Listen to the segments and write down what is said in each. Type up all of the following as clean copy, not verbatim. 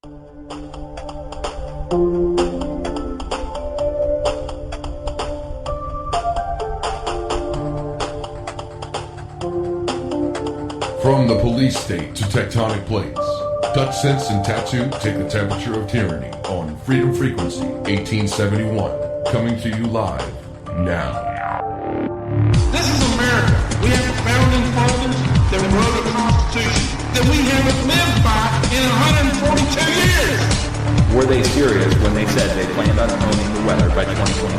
From the police state to tectonic plates, Dutch Sense and Tattoo take the temperature of tyranny on Freedom Frequency 1871, coming to you live now. This is America. We have a founding fathers that wrote a constitution that we haven't lived by in 142 years. Were they serious when they said they planned on owning the weather by 2025?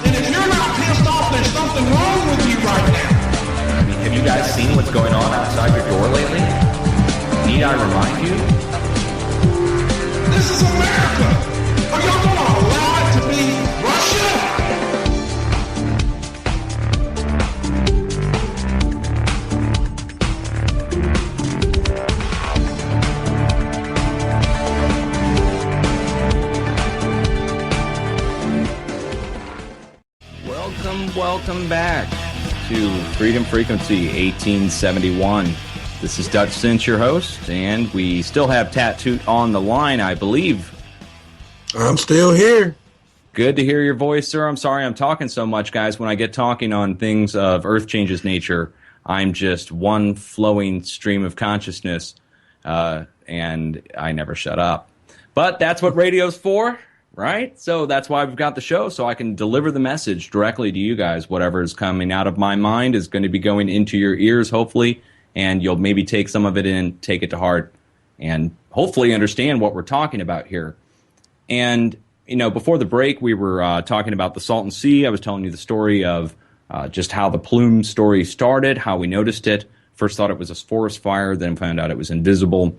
And if you're not pissed off, there's something wrong with you right now. Have you guys seen what's going on outside your door lately? Need I remind you? This is America. Are y'all going to allow it to be Russia? Welcome back to Freedom Frequency 1871. This is Dutch Sense, your host, and we still have Tattoo on the line, I believe. I'm still here. Good to hear your voice, sir. I'm sorry I'm talking so much, guys. When I get talking on things of Earth Changes nature, I'm just one flowing stream of consciousness, and I never shut up. But that's what radio's for, right? So that's why we've got the show, so I can deliver the message directly to you guys. Whatever is coming out of my mind is going to be going into your ears, hopefully, and you'll maybe take some of it in, take it to heart, and hopefully understand what we're talking about here. And, you know, before the break, we were talking about the Salton Sea. I was telling you the story of just how the Plumes story started, how we noticed it. First thought it was a forest fire, then found out it was invisible.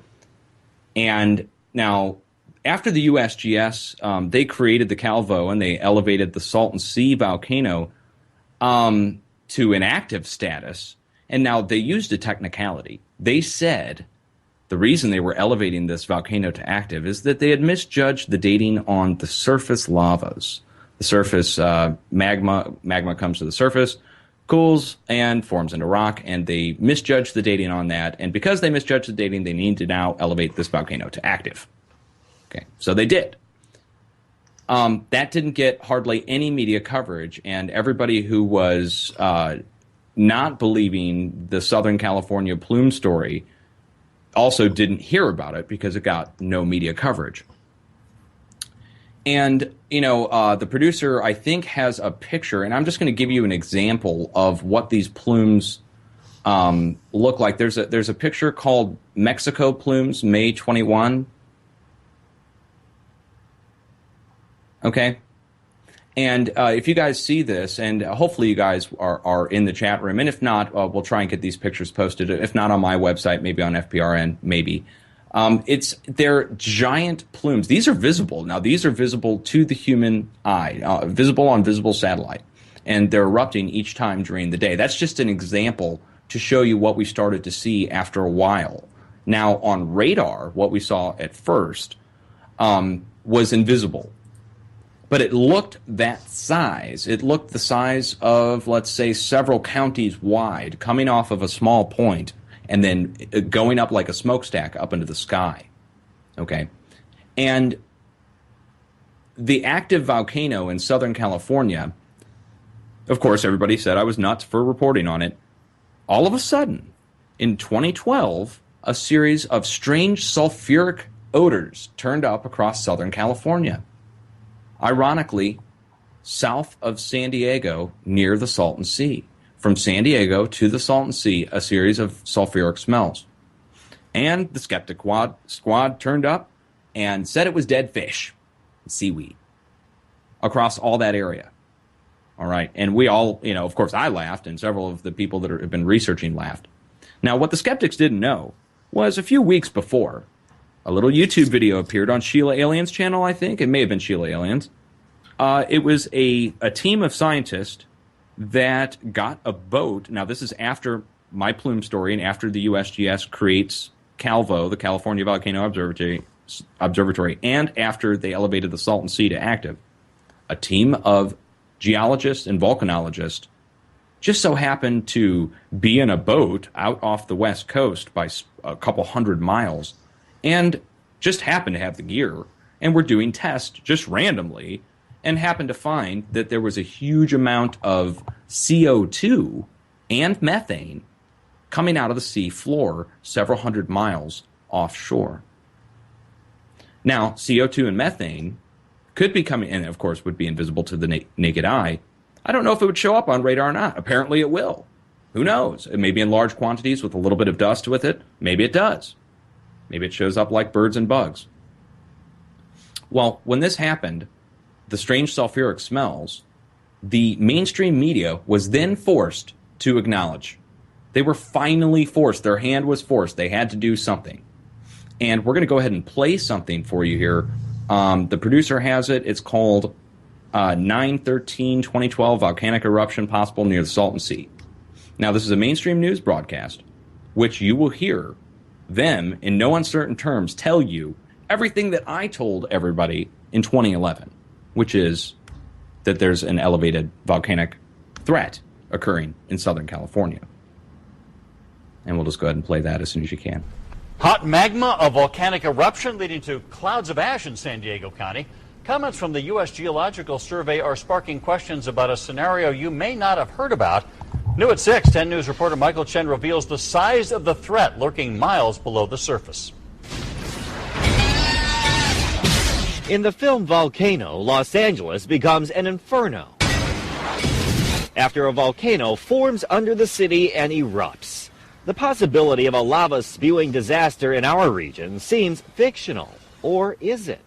And now, after the USGS, they created the Calvo and they elevated the Salton Sea volcano to an active status. And now they used a technicality. They said the reason they were elevating this volcano to active is that they had misjudged the dating on the surface lavas. The surface magma comes to the surface, cools, and forms into rock, and they misjudged the dating on that. And because they misjudged the dating, they need to now elevate this volcano to active. Okay, so they did. That didn't get hardly any media coverage, and everybody who was not believing the Southern California plume story also didn't hear about it because it got no media coverage. And, you know, the producer, I think, has a picture, and I'm just going to give you an example of what these plumes look like. There's a picture called Mexico Plumes, May 21. Okay, and if you guys see this, and hopefully you guys are in the chat room, and if not, we'll try and get these pictures posted. If not on my website, maybe on FPRN, maybe. They're giant plumes. These are visible. Now, these are visible to the human eye, visible on visible satellite, and they're erupting each time during the day. That's just an example to show you what we started to see after a while. Now, on radar, what we saw at first was invisible. But it looked that size. It looked the size of, let's say, several counties wide, coming off of a small point and then going up like a smokestack up into the sky. Okay? And the active volcano in Southern California, of course, everybody said I was nuts for reporting on it. All of a sudden, in 2012, a series of strange sulfuric odors turned up across Southern California. Ironically, south of San Diego, near the Salton Sea. From San Diego to the Salton Sea, a series of sulfuric smells. And the skeptic squad turned up and said it was dead fish, seaweed, across all that area. All right, and we all, you know, of course I laughed, and several of the people that have been researching laughed. Now, what the skeptics didn't know was a few weeks before, a little YouTube video appeared on Sheila Alien's channel, I think. It may have been Sheila Alien's. It was a team of scientists that got a boat. Now, this is after my plume story and after the USGS creates Calvo, the California Volcano Observatory, and after they elevated the Salton Sea to active. A team of geologists and volcanologists just so happened to be in a boat out off the West Coast by a couple hundred miles and just happened to have the gear and were doing tests just randomly and happened to find that there was a huge amount of CO2 and methane coming out of the sea floor several hundred miles offshore. Now, CO2 and methane could be coming, and of course would be invisible to the naked eye. I don't know if it would show up on radar or not. Apparently it will. Who knows? It may be in large quantities with a little bit of dust with it. Maybe it does. Maybe it shows up like birds and bugs. Well, when this happened, the strange sulfuric smells, the mainstream media was then forced to acknowledge. They were finally forced. Their hand was forced. They had to do something. And we're going to go ahead and play something for you here. The producer has it. It's called 9/13/2012 volcanic eruption possible near the Salton Sea. Now, this is a mainstream news broadcast, which you will hear them, in no uncertain terms, tell you everything that I told everybody in 2011, which is that there's an elevated volcanic threat occurring in Southern California. And we'll just go ahead and play that as soon as you can. Hot magma, a volcanic eruption leading to clouds of ash in San Diego County. Comments from the U.S. Geological Survey are sparking questions about a scenario you may not have heard about. New at 6, 10 News reporter Michael Chen reveals the size of the threat lurking miles below the surface. In the film Volcano, Los Angeles becomes an inferno after a volcano forms under the city and erupts. The possibility of a lava-spewing disaster in our region seems fictional, or is it?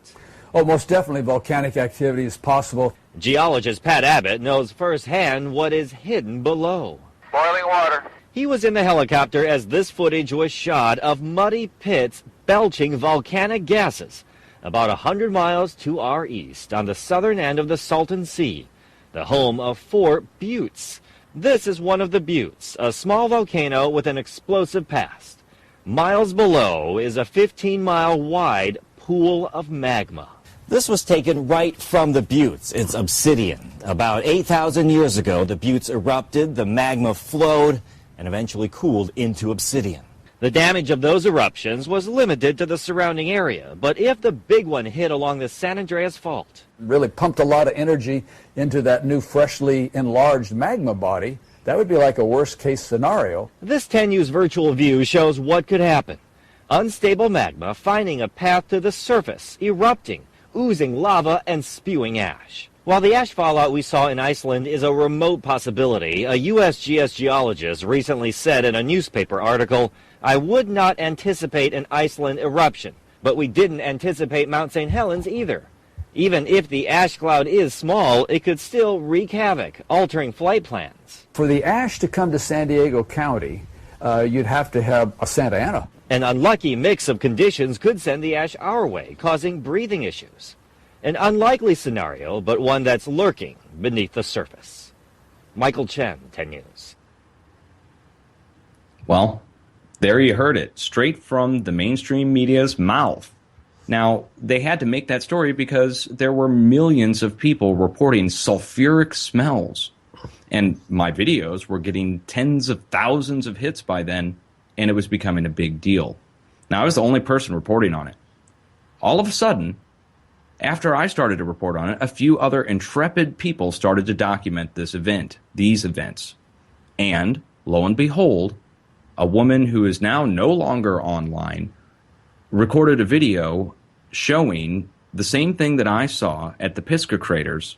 Oh, most definitely volcanic activity is possible. Geologist Pat Abbott knows firsthand what is hidden below. Boiling water. He was in the helicopter as this footage was shot of muddy pits belching volcanic gases about 100 miles to our east on the southern end of the Salton Sea, the home of 4 buttes. This is one of the buttes, a small volcano with an explosive past. Miles below is a 15-mile wide pool of magma. This was taken right from the buttes. It's obsidian. About 8,000 years ago, the buttes erupted, the magma flowed, and eventually cooled into obsidian. The damage of those eruptions was limited to the surrounding area, but if the big one hit along the San Andreas Fault, Really pumped a lot of energy into that new freshly enlarged magma body, that would be like a worst-case scenario. this 10 News virtual view shows what could happen. Unstable magma finding a path to the surface, erupting, oozing lava and spewing ash. While the ash fallout we saw in Iceland is a remote possibility, a USGS geologist recently said in a newspaper article, "I would not anticipate an Iceland eruption, but we didn't anticipate Mount St. Helens either. Even if the ash cloud is small, it could still wreak havoc, altering flight plans." For the ash to come to San Diego County, you'd have to have a Santa Ana. An unlucky mix of conditions could send the ash our way, causing breathing issues. An unlikely scenario, but one that's lurking beneath the surface. Michael Chen, 10 News. Well, there you heard it, straight from the mainstream media's mouth. Now, they had to make that story because there were millions of people reporting sulfuric smells. And my videos were getting tens of thousands of hits by then, and it was becoming a big deal. Now, I was the only person reporting on it. All of a sudden, after I started to report on it, a few other intrepid people started to document this event, these events. And, lo and behold, a woman who is now no longer online recorded a video showing the same thing that I saw at the Pisgah craters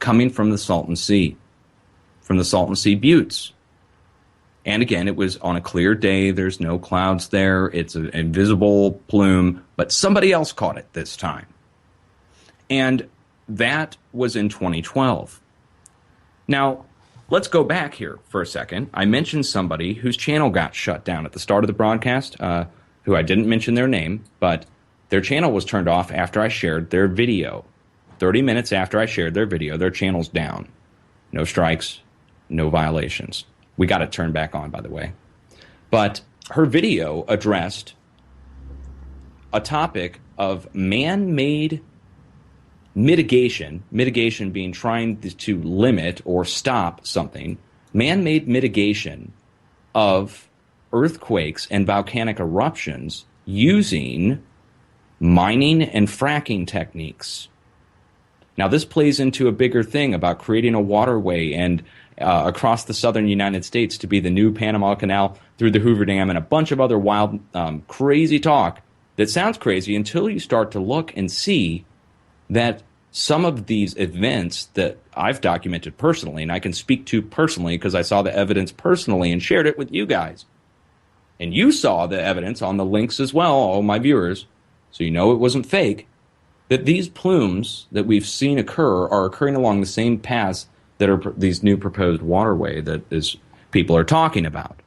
coming from the Salton Sea, from the Salton Sea buttes. And again, it was on a clear day. There's no clouds there. It's an invisible plume, but somebody else caught it this time. And that was in 2012. Now, let's go back here for a second. I mentioned somebody whose channel got shut down at the start of the broadcast, who I didn't mention their name, but their channel was turned off after I shared their video. 30 minutes after I shared their video, their channel's down. No strikes, no violations. We got it turned back on, by the way. But her video addressed a topic of man-made mitigation being trying to limit or stop something, man-made mitigation of earthquakes and volcanic eruptions using mining and fracking techniques. Now, this plays into a bigger thing about creating a waterway and across the southern United States to be the new Panama Canal through the Hoover Dam and a bunch of other wild, crazy talk that sounds crazy until you start to look and see that some of these events that I've documented personally, and I can speak to personally because I saw the evidence personally and shared it with you guys. And you saw the evidence on the links as well, all my viewers, so you know it wasn't fake, that these plumes that we've seen occur are occurring along the same paths that are these new proposed waterway that is people are talking about.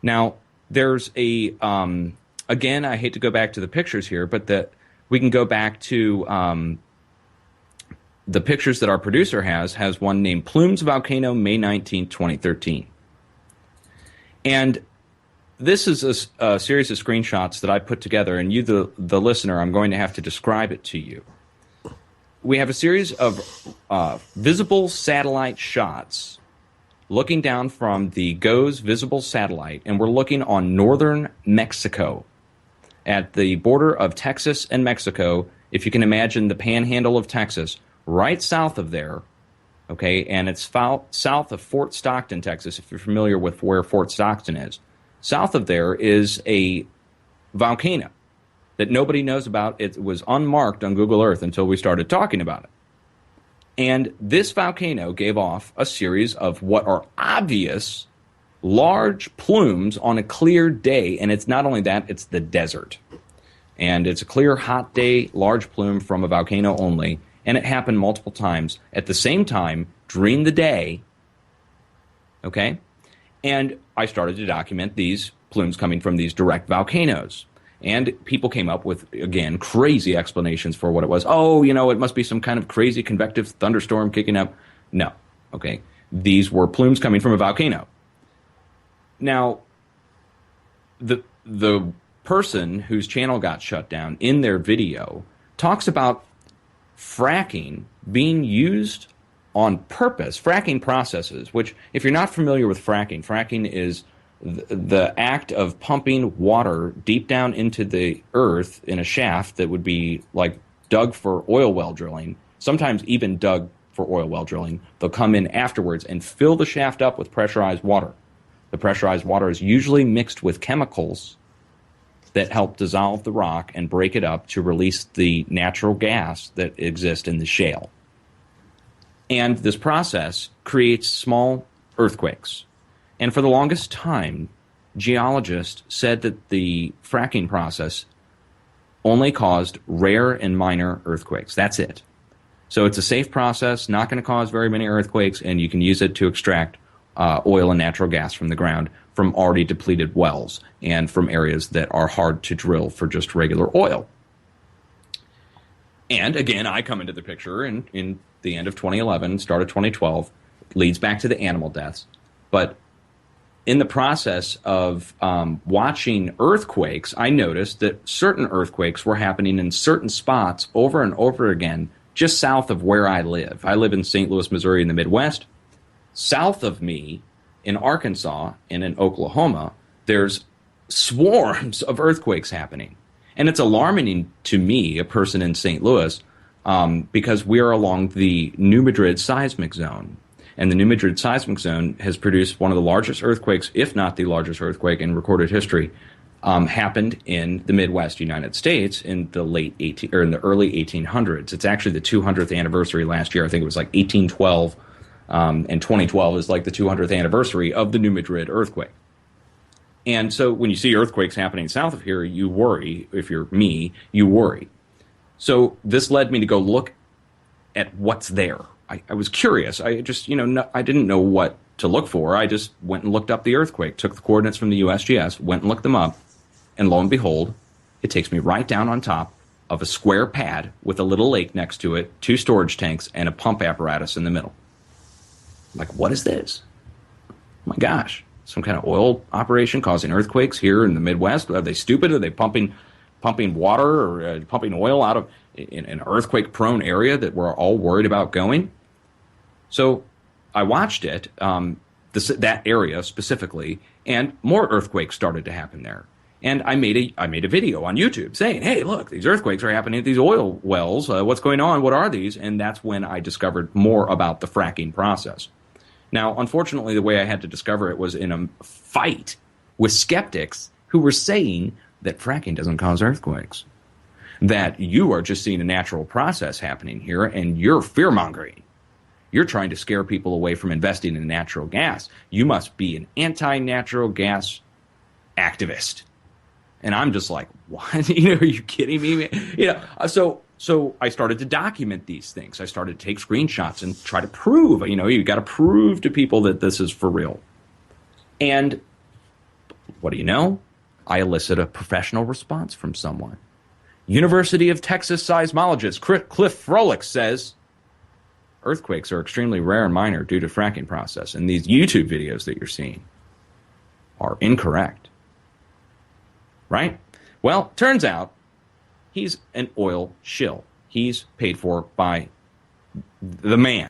Now, there's a, again, I hate to go back to the pictures here, but that we can go back to the pictures that our producer has one named Plumes Volcano, May 19, 2013. And this is a series of screenshots that I put together, and you, the listener, I'm going to have to describe it to you. We have a series of visible satellite shots looking down from the GOES visible satellite, and we're looking on northern Mexico at the border of Texas and Mexico. If you can imagine the panhandle of Texas, right south of there, okay, and it's south of Fort Stockton, Texas, if you're familiar with where Fort Stockton is. South of there is a volcano that nobody knows about. It was unmarked on Google Earth until we started talking about it. And this volcano gave off a series of what are obvious large plumes on a clear day. And it's not only that, it's the desert. And it's a clear, hot day, large plume from a volcano only. And it happened multiple times at the same time during the day. Okay? And I started to document these plumes coming from these direct volcanoes. And people came up with, again, crazy explanations for what it was. Oh, you know, it must be some kind of crazy convective thunderstorm kicking up. No. Okay. These were plumes coming from a volcano. Now, the person whose channel got shut down in their video talks about fracking being used on purpose, fracking processes, which, if you're not familiar with fracking, fracking is the act of pumping water deep down into the earth in a shaft that would be like dug for oil well drilling, sometimes even dug for oil well drilling. They'll come in afterwards and fill the shaft up with pressurized water. The pressurized water is usually mixed with chemicals that help dissolve the rock and break it up to release the natural gas that exists in the shale. And this process creates small earthquakes. And for the longest time, geologists said that the fracking process only caused rare and minor earthquakes. That's it. So it's a safe process, not going to cause very many earthquakes, and you can use it to extract oil and natural gas from the ground from already depleted wells and from areas that are hard to drill for just regular oil. And again, I come into the picture in the end of 2011, start of 2012, leads back to the animal deaths. But in the process of watching earthquakes, I noticed that certain earthquakes were happening in certain spots over and over again, just south of where I live. I live in St. Louis, Missouri in the Midwest. South of me in Arkansas and in Oklahoma, there's swarms of earthquakes happening. And it's alarming to me, a person in St. Louis, because we are along the New Madrid seismic zone. And the New Madrid seismic zone has produced one of the largest earthquakes, if not the largest earthquake in recorded history, happened in the Midwest United States in the in the early 1800s. It's actually the 200th anniversary last year. I think it was like 1812, and 2012 is like the 200th anniversary of the New Madrid earthquake. And so when you see earthquakes happening south of here, you worry. If you're me, you worry. So this led me to go look at what's there. I was curious. I just, I didn't know what to look for. I just went and looked up the earthquake, took the coordinates from the USGS, went and looked them up, and lo and behold, it takes me right down on top of a square pad with a little lake next to it, 2 storage tanks, and a pump apparatus in the middle. I'm like, what is this? Oh my gosh. Some kind of oil operation causing earthquakes here in the Midwest? Are they stupid? Are they pumping water or pumping oil out of in an earthquake-prone area that we're all worried about going? So I watched it, that area specifically, and more earthquakes started to happen there. And I made a video on YouTube saying, hey, look, these earthquakes are happening at these oil wells. What's going on? What are these? And that's when I discovered more about the fracking process. Now, unfortunately, the way I had to discover it was in a fight with skeptics who were saying that fracking doesn't cause earthquakes, that you are just seeing a natural process happening here, and you're fear-mongering. You're trying to scare people away from investing in natural gas. You must be an anti-natural gas activist. And I'm just like, what? Are you kidding me? So I started to document these things. I started to take screenshots and try to prove, you got to prove to people that this is for real. And what do you know? I elicit a professional response from someone. University of Texas seismologist Cliff Froelich says, earthquakes are extremely rare and minor due to fracking process. And these YouTube videos that you're seeing are incorrect. Right? Well, turns out he's an oil shill. He's paid for by the man.